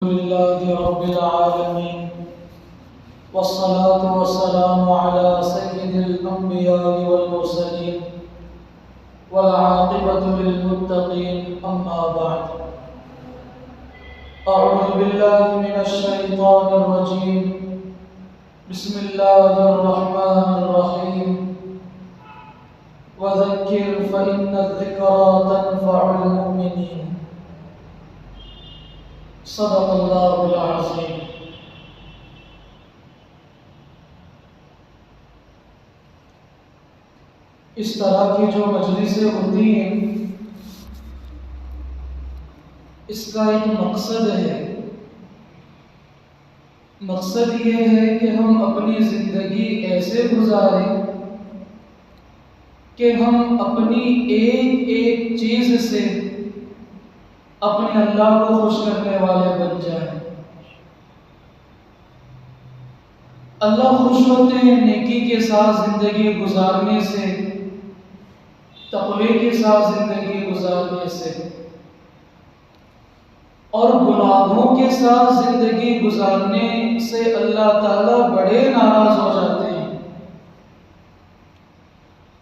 لله رب العالمين والصلاة والسلام على سيد الأنبياء والمرسلين والعاقبة للمتقين أما بعد أعوذ بالله من الشيطان الرجيم بسم الله الرحمن الرحيم وذكر فإن الذكرى تنفع المؤمنين صدق اللہ العظیم۔ اس طرح کی جو مجلسیں ہوتی ہیں اس کا ایک مقصد ہے۔ مقصد یہ ہے کہ ہم اپنی زندگی ایسے گزاریں کہ ہم اپنی ایک ایک چیز سے اپنے اللہ کو خوش کرنے والے بن جائیں۔ اللہ خوش ہوتے ہیں نیکی کے ساتھ زندگی گزارنے سے، تقوی کے ساتھ زندگی گزارنے سے، اور گناہوں کے ساتھ زندگی گزارنے سے اللہ تعالیٰ بڑے ناراض ہو جاتے ہیں۔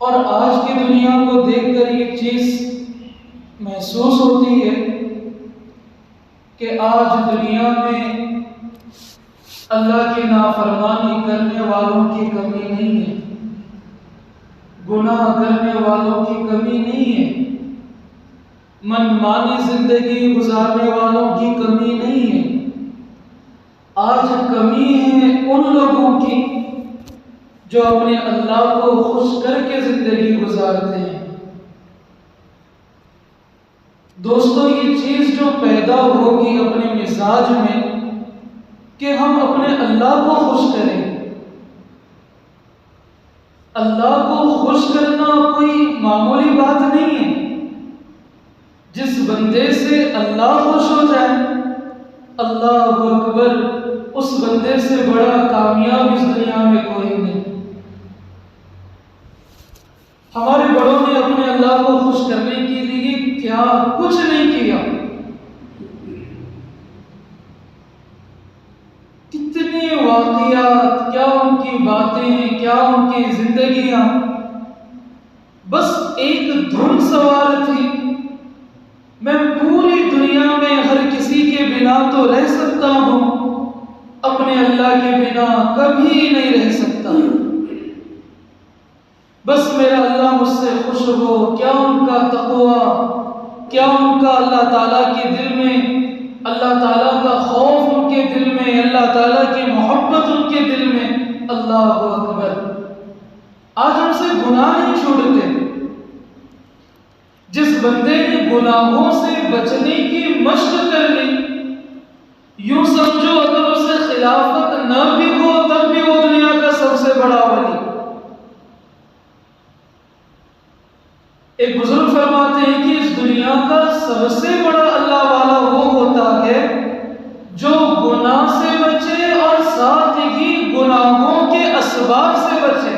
اور آج کی دنیا کو دیکھ کر یہ چیز محسوس ہوتی ہے کہ آج دنیا میں اللہ کی نافرمانی کرنے والوں کی کمی نہیں ہے، گناہ کرنے والوں کی کمی نہیں ہے، منمانی زندگی گزارنے والوں کی کمی نہیں ہے۔ آج کمی ہے ان لوگوں کی جو اپنے اللہ کو خوش کر کے زندگی گزارتے ہیں۔ دوستو، یہ چیز جو پیدا ہوگی اپنے مزاج میں کہ ہم اپنے اللہ کو خوش کریں۔ اللہ کو خوش کرنا کوئی معمولی بات نہیں ہے۔ جس بندے سے اللہ خوش ہو جائے، اللہ اکبر، اس بندے سے بڑا کامیاب اس دنیا میں کوئی نہیں۔ ہمارے بڑوں نے اپنے اللہ کو خوش کرنے کے لیے کیا کچھ نہیں کیا، کتنے واقعات، کیا ان کی باتیں، کیا ان کی زندگیاں، بس ایک دھن سوال تھی، میں پوری دنیا میں ہر کسی کے بنا تو رہ سکتا ہوں، اپنے اللہ کے بنا کبھی نہیں رہ سکتا، بس میرا اللہ مجھ سے خوش ہو۔ کیا ان کا تقویٰ، کیا ان کا اللہ تعالیٰ کے دل میں، اللہ تعالیٰ کا خوف ان کے دل میں، اللہ تعالیٰ کی محبت ان کے دل میں۔ اللہ اکبر، آج ہم سے گناہ نہیں چھوڑتے۔ جس بندے نے گناہوں سے بچنے کی مشق کر لی، یوں سمجھو اگر اسے خلافت نہ بھی ہو تب بھی وہ دنیا کا سب سے بڑا ولی۔ ایک بزرگ فرماتے ہیں کہ اس دنیا کا سب سے بڑا اللہ والا وہ ہوتا ہے جو گناہ سے بچے اور ساتھ ہی گناہوں کے اسباب سے بچے۔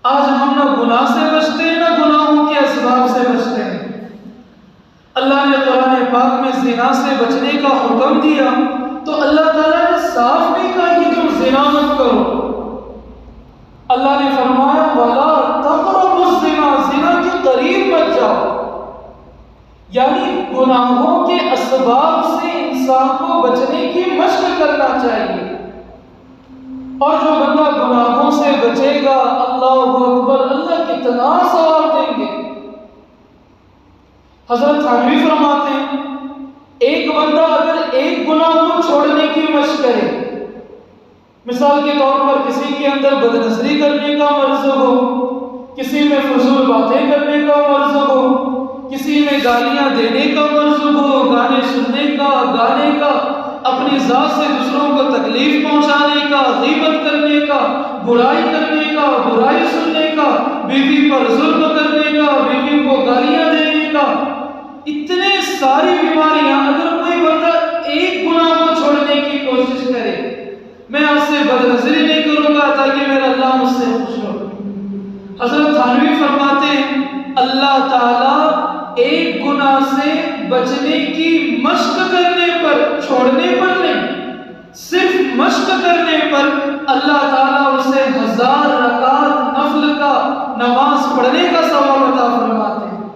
آج ہم نہ گناہ سے بچتے ہیں نہ گناہوں کے اسباب سے بچتے ہیں۔ اللہ نے قرآن پاک میں زنا سے بچنے کا حکم دیا تو اللہ تعالیٰ نے صاف نہیں کہا کہ تم زنا مت کرو۔ اللہ نے فرمایا وَلَا تَقْرَبُوا الزِّنَا، زنا کے قریب مت جاؤ، یعنی گناہوں کے اسباب سے انسان کو بچنے کی مشق کرنا چاہیے۔ اور جو بندہ گناہوں سے بچے گا، اللہ اکبر، اللہ کتنا ثواب دیں گے۔ حضرت تھانوی فرماتے ہیں ایک بندہ اگر ایک گناہ کو چھوڑنے کی مشق کرے، مثال کے طور پر کسی کے اندر بدنظری کرنے کا مرض ہو، کسی میں فضول باتیں کرنے کا مرض ہو، کسی میں گالیاں دینے کا مرض ہو، گانے سننے کا، گانے کا، اپنی ذات سے دوسروں کو تکلیف پہنچانے کا، غیبت کرنے کا، برائی کرنے کا، برائی سننے کا، بیوی پر ظلم کرنے کا، بیوی کو گالیاں دینے کا، اتنے ساری بیماریاں، اگر کوئی بندہ ایک گناہ کو چھوڑنے کی کوشش کرے، میں آپ سے بدنظری نہیں کروں گا تاکہ میرا اللہ مجھ سے خوش ہو۔ حضرت تھانوی فرماتے ہیں اللہ تعالیٰ ایک گناہ سے بچنے کی مشق اللہ تعالیٰ اسے 1000 رکعت نفل کا نماز پڑھنے کا ثواب عطا فرماتے ہیں۔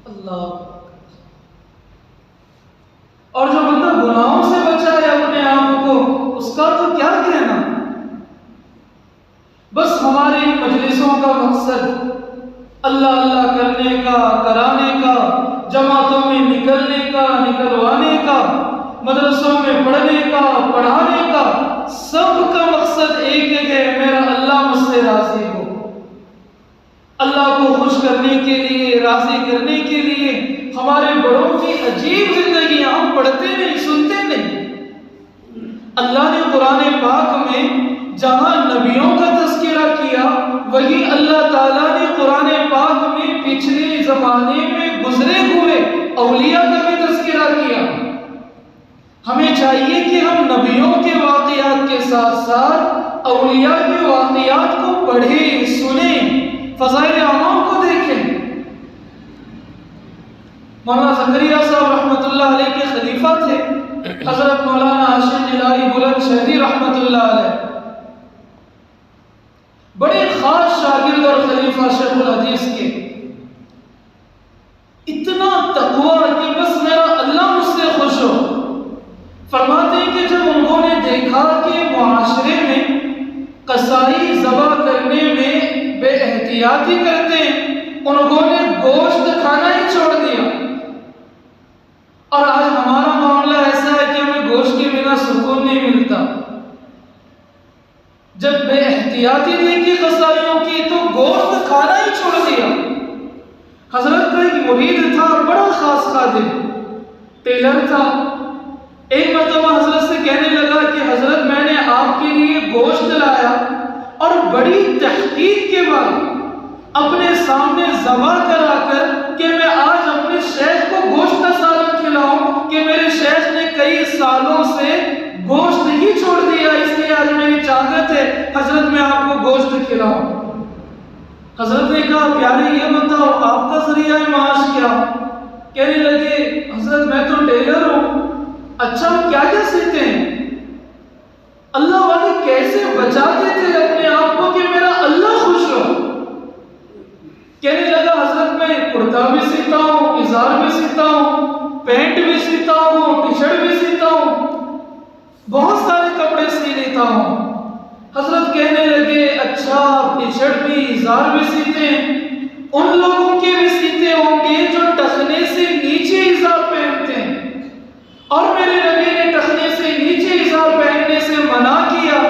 اللہ۔ اور جو بندہ گناہوں سے بچائے اپنے آپ کو، اس کا تو کیا کہنا۔ بس ہماری مجلسوں کا مقصد اللہ اللہ کرنے کا، کرانے کا، جماعتوں میں نکلنے کا، نکلوانے کا، مدرسوں میں پڑھنے کا، پڑھانے کا، سب کا مقصد ایک ہے، میرا اللہ مجھ سے راضی ہو۔ اللہ کو خوش کرنے کے لیے، راضی کرنے کے لیے ہمارے بڑوں کی عجیب زندگیاں ہم پڑھتے نہیں، سنتے نہیں۔ اللہ نے قرآن پاک میں جہاں نبیوں کا تذکرہ کیا، وہی اللہ تعالیٰ نے قرآن پاک میں پچھلے زمانے میں گزرے ہوئے اولیاء کا بھی تذکرہ کیا۔ ہمیں چاہیے کہ ہم نبیوں کے واقعات کے ساتھ ساتھ اولیاء کے واقعات کو پڑھیں، سنیں، فضائل اعمال کو دیکھیں۔ مولانا زکریا صاحب رحمۃ اللہ علیہ کے خلیفہ تھے حضرت مولانا ہاشم الہی بلند شہری رحمۃ اللہ علیہ، بڑے خاص شاگرد اور خلیفہ شیخ الحدیث کے، اتنا تقویٰ کہ بس میرا اللہ مجھ سے خوش ہو۔ فرماتے ہیں کہ جب انہوں نے دیکھا کہ معاشرے میں قصائی ذبح کرنے میں بے احتیاطی کرتے ہیں، انہوں نے گوشت کھانا ہی چھوڑ دیا۔ اور آج ہمارا معاملہ ایسا ہے کہ ہمیں گوشت کے بنا سکون نہیں ملتا۔ جب بے احتیاطی دیکھی قصائیوں کی تو گوشت کھانا ہی چھوڑ دیا۔ حضرت کا ایک مرید تھا، بڑا خاص خادم، ٹیلر تھا۔ ایک مرتبہ حضرت سے کہنے لگا کہ حضرت میں نے آپ کے لیے گوشت لایا، اور بڑی تحقیق کے بعد اپنے سامنے ذبح کرا کر کہ میں آج اپنے شیخ کو گوشت کا سالن کھلاؤں، کہ میرے شیخ نے کئی سالوں سے گوشت ہی چھوڑ دیا، اس لیے آج میری چاہت ہے حضرت میں آپ کو گوشت کھلاؤں۔ حضرت نے کہا پیارے یہ بتاؤ آپ کا ذریعہ معاش کیا؟ کہنے لگے حضرت میں تو ٹیلر ہوں۔ اچھا کیا کیا سیتے ہیں؟ اللہ والے کیسے بچاتے تھے اپنے آپ کو کہ میرا اللہ خوش ہو؟ کہنے لگا حضرت میں کرتا بھی سیتا ہوں، ازار بھی سیتا ہوں، پینٹ بھی سیتا ہوں، ٹی شرٹ بھی سیتا ہوں، بہت سارے کپڑے سی لیتا ہوں۔ حضرت کہنے لگے اچھا آپ ٹی شرٹ بھی ازار بھی سیتے ہیں، ان لوگوں کے بھی سیتے ہوں گے جو ٹخنے سے نیچے ازار پہنتے ہیں، اور میرے نبی نے ٹخنے سے نیچے ازار پہننے سے منع کیا۔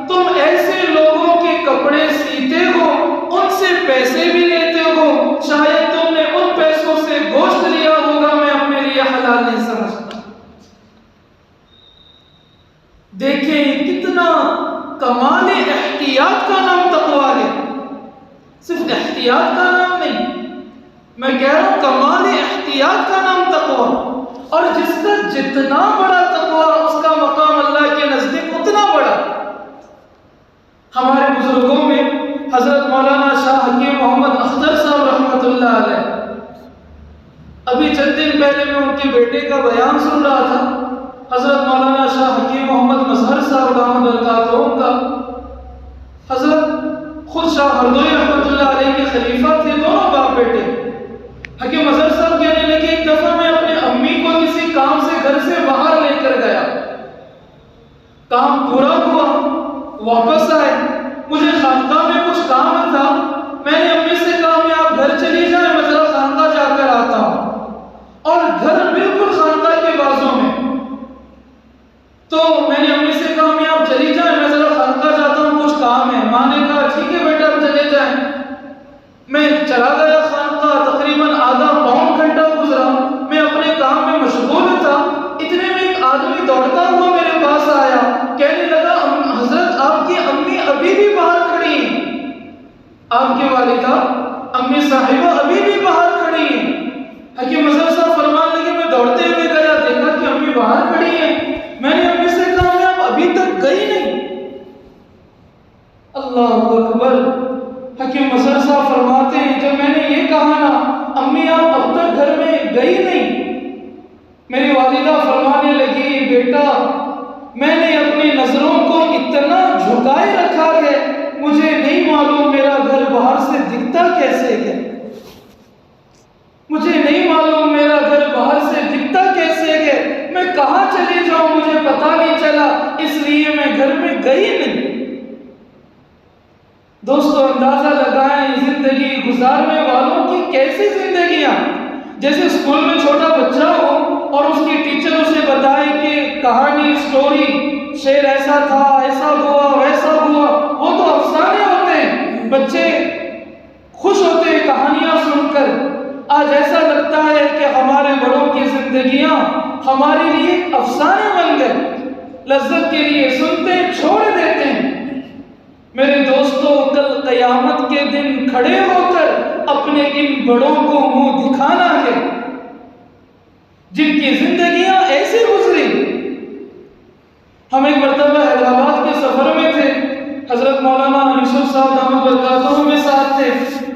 تم ایسے لوگوں کے کپڑے سیتے ہو، ان سے پیسے بھی لیتے ہو، شاید تم نے ان پیسوں سے گوشت لیا ہوگا، میں اپنے لیے حلال نہیں سمجھتا۔ دیکھیں کتنا کمال احتیاط کا نام تقویٰ ہے، صرف احتیاط کا نام نہیں، میں کہہ رہا ہوں کمال احتیاط کا نام تقویٰ۔ اور جس کا جتنا بڑا تقویٰ اس کا مقام اللہ کے نزدیک اتنا بڑا۔ ہمارے بزرگوں میں حضرت مولانا شاہ حکیم محمد اختر صاحب رحمۃ اللہ علیہ، ابھی چند دن پہلے میں ان کے بیٹے کا بیان سن رہا تھا، حضرت مولانا شاہ حکیم محمد مظہر صاحب دامت برکاتہم کا، حضرت خود شاہ ہردوئی رحمۃ اللہ علیہ کے خلیفہ تھے، دونوں باپ بیٹے۔ حکیم مظہر صاحب کہنے لگے ایک دفعہ میں اپنے امی کو کسی کام سے گھر سے باہر لے کر گیا، کام پورا ہوا، واپس آئے، مجھے خانقاہ میں کچھ کام تھا، میں نے امی سے کہا میں آپ گھر چلی جائیں، میں ذرا خانقاہ جا کر آتا ہوں، اور گھر بالکل خانقاہ کے بازوں میں، تو میں نے امی سے کہا میں آپ چلی جائیں، میں ذرا خانقاہ جاتا ہوں، کچھ کام ہے۔ ماں نے کہا ٹھیک ہے بیٹا آپ چلے جائیں۔ میں چلا گیا خانقاہ، تقریباً آدھا پون گھنٹہ گزرا، میں اپنے کام میں مشغول تھا، اتنے میں ایک آدمی دوڑتا ہوا میرے پاس آیا، کہنے لگا حضرت آپ کی امی ابھی بھی باہر کھڑی ہیں۔ گیا مجھے پتا نہیں چلا، اس لیے میں گھر میں گئی نہیں۔ دوستو اندازہ لگائیں زندگی گزارنے والوں کی کیسی زندگیاں، جیسے اسکول میں چھوٹا بچہ ہو اور اس کی ٹیچر اسے بتائے کہ کہانی، سٹوری، شعر ایسا تھا، ایسا ہوا، ویسا ہوا۔ وہ تو افسانے ہوتے ہیں، بچے خوش ہوتے ہیں کہانیاں سن کر۔ آج ایسا لگتا ہے کہ ہمارے بڑوں کی زندگیاں ہمارے لیے افسانے بن گئے، لذت کے لیے سنتے چھوڑ دیتے ہیں۔ میرے دوستو کل قیامت کے دن کھڑے ہو کر اپنے ان بڑوں کو منہ دکھانا ہے جن کی زندگیاں ایسے گزری۔ ہم ایک مرتبہ حیدرآباد کے سفر میں تھے، حضرت مولانا یوسف صاحب دامت برکاتہ میں ساتھ تھے،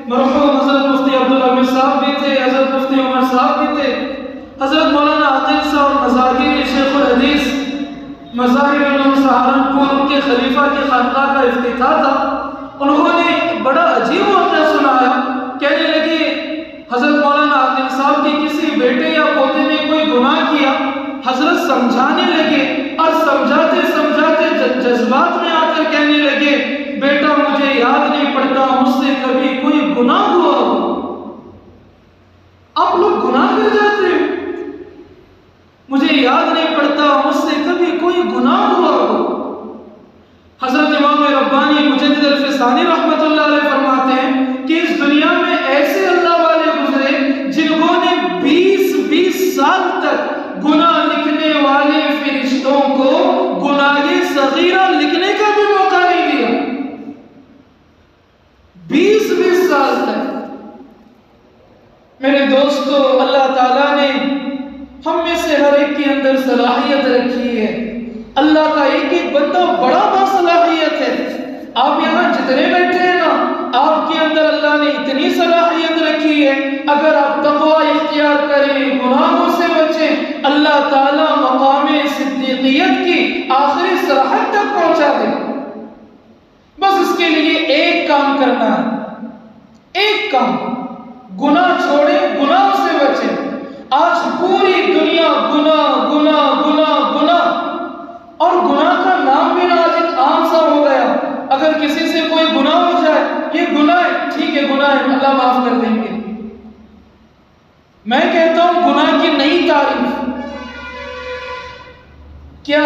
مرحوم حضرت مفتی عبدالحمید صاحب بھی تھے، حضرت مفتی عمر صاحب بھی تھے، حضرت مولانا عاطف صاحب مظاہر شیخ الحدیث مظاہر علوم سہارنپور، ان کے خلیفہ کی خانقاہ کا افتتاح تھا۔ انہوں نے بڑا عجیب واقعہ سنایا، کہنے لگے حضرت مولانا عاطف صاحب کے کسی بیٹے یا پوتے نے کوئی گناہ کیا، حضرت سمجھانے لگے اور سمجھاتے سمجھاتے جذبات میں آ کر کہنے لگے بیٹا مجھے یاد نہیں پڑتا مجھ سے کبھی کوئی گناہ ہوا ہو۔ آپ لوگ گناہ کر جاتے ہیں، مجھے یاد نہیں پڑتا مجھ سے کبھی کوئی گناہ ہوا ہو۔ حضرت امام ربانی مجدد الفسانی رحمۃ اللہ علیہ فرماتے ہیں کہ اس دنیا میں ایسے اللہ والے گزرے جنہوں نے 20 سال تک گناہ لکھنے والے فرشتوں کو گناہ صغیرہ لکھنے کا بھی موقع نہیں دیا۔ 20 سال تک۔ میرے دوستو اللہ تعالیٰ نے ہم میں سے ہر ایک کے اندر صلاحیت رکھی ہے۔ اللہ کا ایک ایک بندہ بڑا باصلاحیت ہے۔ آپ یہاں جتنے بیٹھے ہیں نا، آپ کے اندر اللہ نے اتنی صلاحیت رکھی ہے، اگر آپ تقوی اختیار کریں، گناہوں سے بچیں، اللہ تعالیٰ مقام صدیقیت کی آخری سرحد تک پہنچا دے۔ بس اس کے لیے ایک کام کرنا ہے، ایک کام، گناہ چھوڑیں، گناہ سے بچیں۔ آج پوری دنیا گناہ گناہ گناہ گناہ، اور گناہ کا نام بھی آج ایک عام سا ہو گیا۔ اگر کسی سے کوئی گناہ ہو جائے، یہ گناہ ہے، ٹھیک ہے گناہ ہے، اللہ معاف کر دیں گے۔ میں کہتا ہوں گناہ کی نئی تعریف کیا؟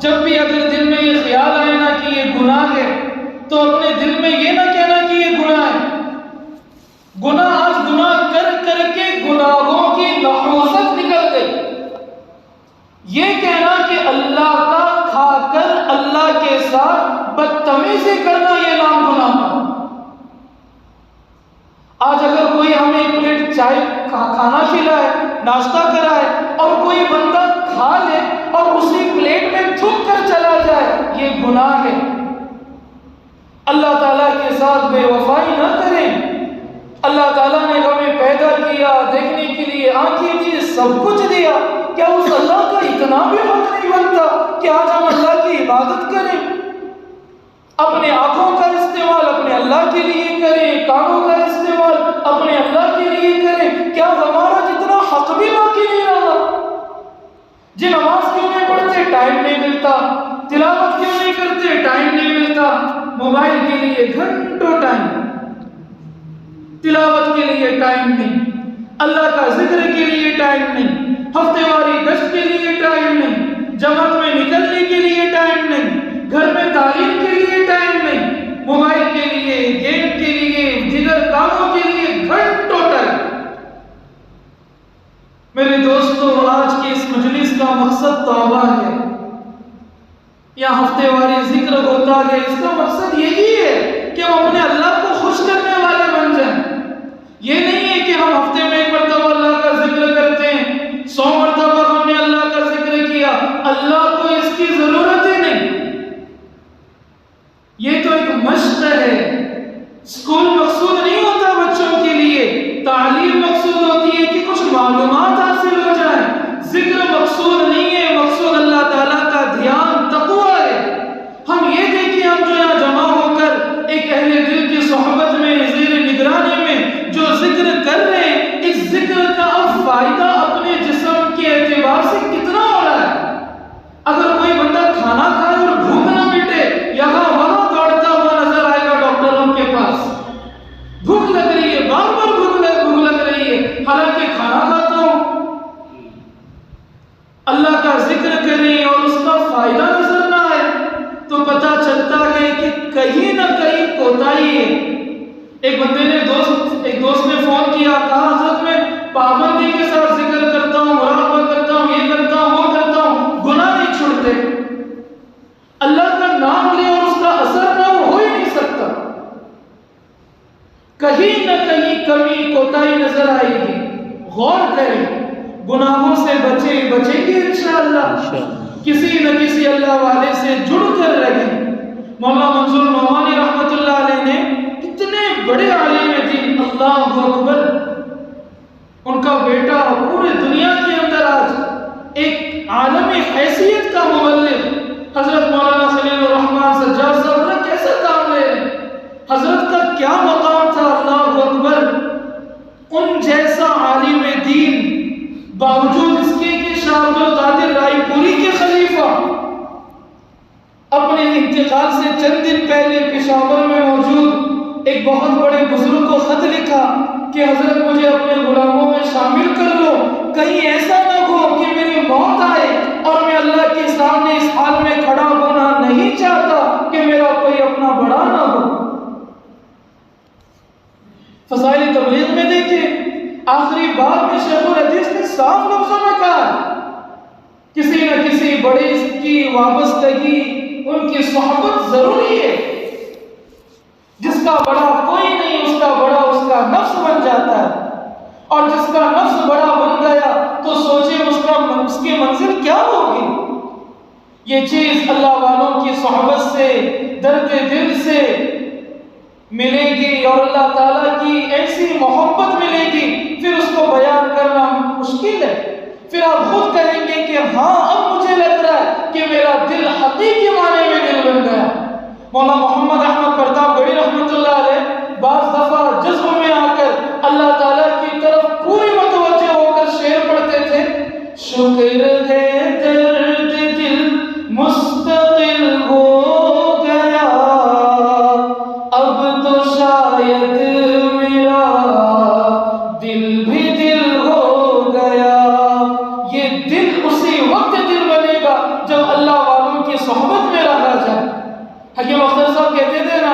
جب بھی اگر دل میں یہ خیال آئے نا کہ یہ گناہ ہے، تو اپنے دل میں یہ نہ کہنا کہ یہ گناہ ہے۔ گناہ آج گناہ کر کر کے گناہوں کی نحوست نکل گئی۔ یہ کہنا کہ اللہ کا کھا کر اللہ کے ساتھ بدتمیزی کرنا، یہ نام گناہ کا۔ آج اگر کوئی ہمیں ایک پلیٹ چائے کھانا کھلائے، ناشتہ کرائے، اور کوئی بندہ کھا لے اور اسی پلیٹ میں تھوک کر چلا جائے، یہ گناہ ہے۔ اللہ تعالیٰ کے ساتھ بے وفائی نہ کریں۔ اللہ تعالیٰ نے ہمیں پیدا کیا، دیکھنے کے لیے آنکھیں دی، سب کچھ دیا، کیا اس اللہ کا اتنا بھی حق نہیں بنتا کہ آج ہم اللہ کی عبادت کریں؟ اپنے آنکھوں کا استعمال اپنے اللہ کے لیے کریں، کانوں کا استعمال اپنے اللہ کے لیے کریں۔ کیا ہمارا جتنا حق بھی باقی نہیں رہا؟ جی نماز کیوں نہیں پڑھتے؟ ٹائم نہیں ملتا۔ تلاوت کیوں نہیں کرتے؟ ٹائم نہیں ملتا۔ موبائل کے لیے گھنٹوں ٹائم، تلاوت کے لیے ٹائم نہیں، اللہ کا ذکر کے لیے ٹائم نہیں، ہفتے واری گشت کے لیے ٹائم نہیں، جماعت میں نکلنے کے لیے ٹائم نہیں، گھر میں تعلیم کے لیے ٹائم نہیں، موبائل کے لیے، گیم کے لیے، دیگر کاموں کے لیے گھنٹوں ٹائم۔ میرے دوستو آج کی اس مجلس کا مقصد توبہ ہے۔ یہاں ہفتے واری ذکر ہوتا ہے، اس کا مقصد یہی ہے کہ ہم اپنے اللہ کو خوش کرنے والے بن جائیں۔ یہ نہیں ہے کہ ہم ہفتے میں ایک مرتبہ اللہ کا ذکر کرتے ہیں، 100 مرتبہ ہم نے اللہ کا ذکر کیا، اللہ کو اس کی ضرورت ہی نہیں۔ یہ تو ایک مشق ہے۔ اسکول مقصود نہیں ہوتا بچوں کے لیے، تعلیم مقصود ہوتی ہے کہ کچھ معلومات حاصل ہو جائیں۔ ذکر مقصود نہیں ہے، مقصود اللہ تعالیٰ کا دھیان، تقویٰ ہے۔ ہم یہ دیکھیں، ہم جو یہاں جمع ہو کر ایک اہل دل کی صحبت میں، زیر نگرانی میں جو ذکر اللہ کا ذکر کریں اور اس کا فائدہ نظر نہ آئے تو پتہ چلتا ہے کہ کہیں نہ کہیں کوتاہی ہے۔ ایک بندے نے ایک دوست نے فون کیا، کہا حضرت میں پابندی کے ساتھ ذکر کرتا ہوں، مراقبہ کرتا ہوں، یہ کرتا ہوں، وہ کرتا ہوں، گناہ نہیں چھوڑتے۔ اللہ کا نام لے اور اس کا اثر نہ ہو ہی نہیں سکتا۔ کہیں نہ کہیں کمی کوتاہی نظر آئے گی، غور کریں، گناہوں سے بچیں گے انشاءاللہ، کسی نہ کسی اللہ والے سے جڑ کر رہیں۔ مولانا منظور نعمانی رحمت اللہ علیہ نے کتنے بڑے عالم دین، اللہ اکبر، ان کا بیٹا پورے دنیا کے اندر آج ایک عالمی حیثیت کا مبلغ، حضرت مولانا خلیل الرحمن سجاد صاحب نے کیسا کام لے رہے، حضرت کا کیا مقام تھا، اللہ اکبر۔ ان جیسا عالم دین باوجود اس کے کہ شاہ عبد القادر رائے پوری کے خلیفہ اپنے انتقال سے چند دن پہلے پشاور میں موجود ایک بہت بڑے بزرگ کو خط لکھا کہ حضرت مجھے اپنے غلاموں میں شامل کر لو، کہیں ایسا نہ ہو کہ میری موت آئے اور میں اللہ کے سامنے اس حال میں کھڑا ہونا نہیں چاہتا کہ میرا کوئی اپنا بڑا نہ ہو۔ فضائل تبلیغ میں دیکھیں، آخری بات میں شیخ الحدیث نے صاف لفظوں میں کہا کسی نہ کسی بڑے کی وابستگی، ان کی صحبت ضروری ہے۔ جس کا بڑا کوئی نہیں، اس کا بڑا اس کا نفس بن جاتا ہے، اور جس کا نفس بڑا بن گیا تو سوچیں اس کی منزل کیا ہوگی۔ یہ چیز اللہ والوں کی صحبت سے، درد دل سے ملے گی، اور اللہ تعالیٰ کی ایسی محبت ملے گی، پھر اس کو بیان کرنا مشکل ہے۔ پھر آپ خود کہیں گے کہ ہاں اب مجھے لگ رہا ہے کہ میرا دل حقیقی معنی میں دل بن گیا۔ مولانا محمد احمد پرتاپ گڑھی رحمت اللہ علیہ بعض دفعہ جذب میں آ کر اللہ تعالیٰ کی طرف پوری متوجہ ہو کر شعر پڑھتے تھے، شکر ہے درد دل مستقل ہو گیا، اب تو شاید میرا دل بھی دل ہو گیا۔ یہ دل اسی وقت دل بنے گا جب اللہ والوں کی صحبت میں رہا جائے۔ حکیم اختر صاحب کہتے تھے نا،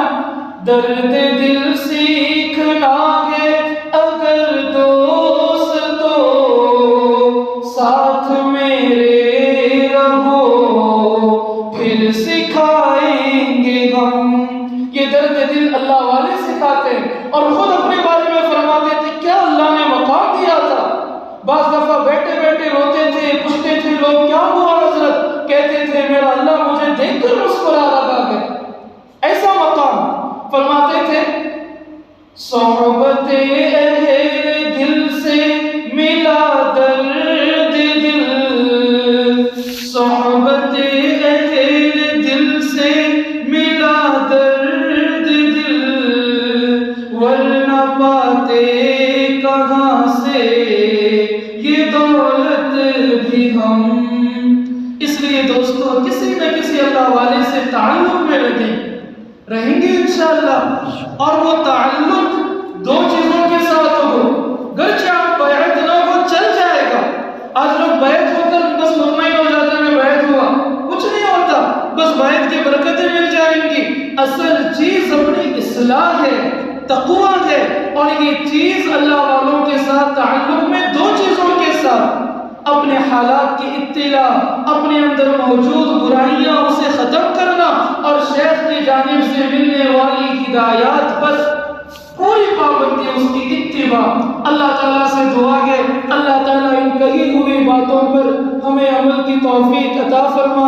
درد دل سیکھنا ہے اگر دوست تو ساتھ میرے رہو، پھر سکھائیں گے ہم۔ یہ درد دل اللہ والے سکھاتے ہیں، اور خود اپنے بارے میں فرماتے تھے کیا اللہ نے مقام دیا تھا۔ بعض دفعہ بیٹھے بیٹھے روتے تھے، پوچھتے تھے لوگ کیا ہوا حضرت، کہتے تھے میرا اللہ مجھے دیکھ کر مسکرا لگا گیا، ایسا مقام۔ فرماتے تھے صحبت اہل دل سے ملا درد دل، صحبت اہل دل سے ملا درد دل، ورنہ پاتے کہاں سے یہ دولت بھی ہم۔ اس لیے دوستو کسی نہ کسی اللہ والے سے تعلق میں رہیں گے انشاءاللہ، اور وہ تعلق دو چیزوں کے ساتھ ہو، گرچہ آپ بیعت نہ ہو چل جائے گا۔ آج لوگ بیعت ہو کر بس مطمئن ہو جاتے ہیں میں بیعت ہوا، کچھ نہیں ہوتا، بس بیعت کی برکتیں مل جائیں گی۔ اصل چیز اپنی اصلاح ہے، تقویٰ ہے، اور یہ چیز اللہ والوں کے ساتھ تعلق میں دو چیزوں کے ساتھ اپنے حالات کی اطلاع، اپنے اندر موجود برائیاں اسے ختم کرنا، اور شیخ کی جانب سے ملنے والی ہدایات پر پوری پابندی، اس کی اتباع۔ اللہ تعالیٰ سے دعا ہے اللہ تعالیٰ ان کہی ہوئی باتوں پر ہمیں عمل کی توفیق عطا فرمائے۔